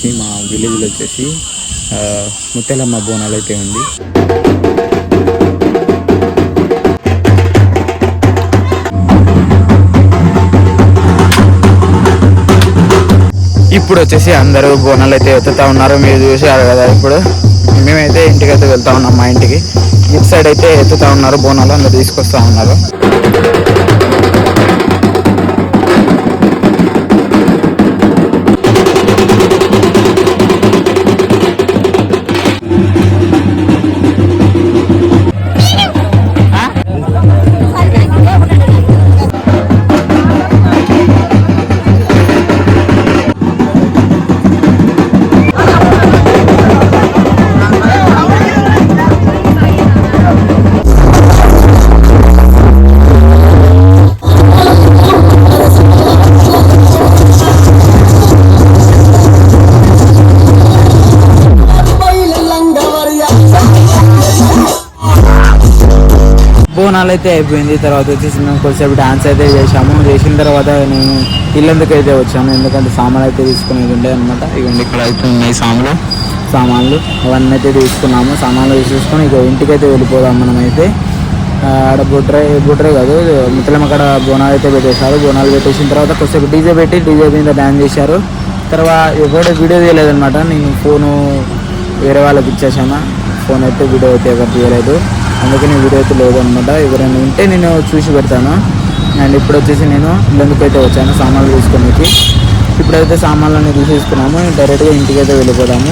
వచ్చేసి మా విలేజ్లో వచ్చేసి ముత్యాలమ్మ బోనాలు అయితే ఉంది. ఇప్పుడు వచ్చేసి అందరూ బోనాలు అయితే ఎత్తుతా ఉన్నారు. మీరు చూసారు కదా. ఇప్పుడు మేమైతే ఇంటికి అయితే వెళ్తా ఉన్నాం. మా ఇంటికి ఇటు సైడ్ అయితే ఎత్తుతా ఉన్నారు బోనాలు, అందరు తీసుకొస్తా ఉన్నారు. బోనాలు అయితే అయిపోయింది. తర్వాత వచ్చేసి మేము కొద్దిసేపు డాన్స్ అయితే చేసాము. చేసిన తర్వాత నేను ఇల్లందుకు అయితే వచ్చాను, ఎందుకంటే సామాన్లు అయితే తీసుకునేది ఉండే అనమాట. ఇవన్నీ ఇక్కడ అయితే ఉన్నాయి సామాన్లు అవన్నీ అయితే తీసుకున్నాము. సామాన్లు తీసుకొని ఇక ఇంటికి అయితే వెళ్ళిపోదాం. మనమైతే ఆడ బుట్రే కాదు ముత్తలమ్మ అక్కడ బోనాలు అయితే పెట్టేశారు. బోనాలు పెట్టేసిన తర్వాత కొద్దిసేపు డీజే పెట్టి డీజే మీద డాన్స్ చేశారు. తర్వాత ఎవరు వీడియో తీయలేదనమాట. నేను ఫోను వేరే వాళ్ళకి ఇచ్చేసాను. ఫోన్ అయితే వీడియో అయితే ఎవరు తీయలేదు, అందుకని వీడియో అయితే లేదు అనమాట. ఎవరైనా ఉంటే నేను చూసి పెడతాను. అండ్ ఇప్పుడు వచ్చేసి నేను ఇల్లందుకు అయితే వచ్చాను సామాన్లు తీసుకోనికి. ఇప్పుడైతే సామాన్లన్నీ తీసేసుకున్నాము. డైరెక్ట్గా ఇంటికి అయితే వెళ్ళిపోదాము.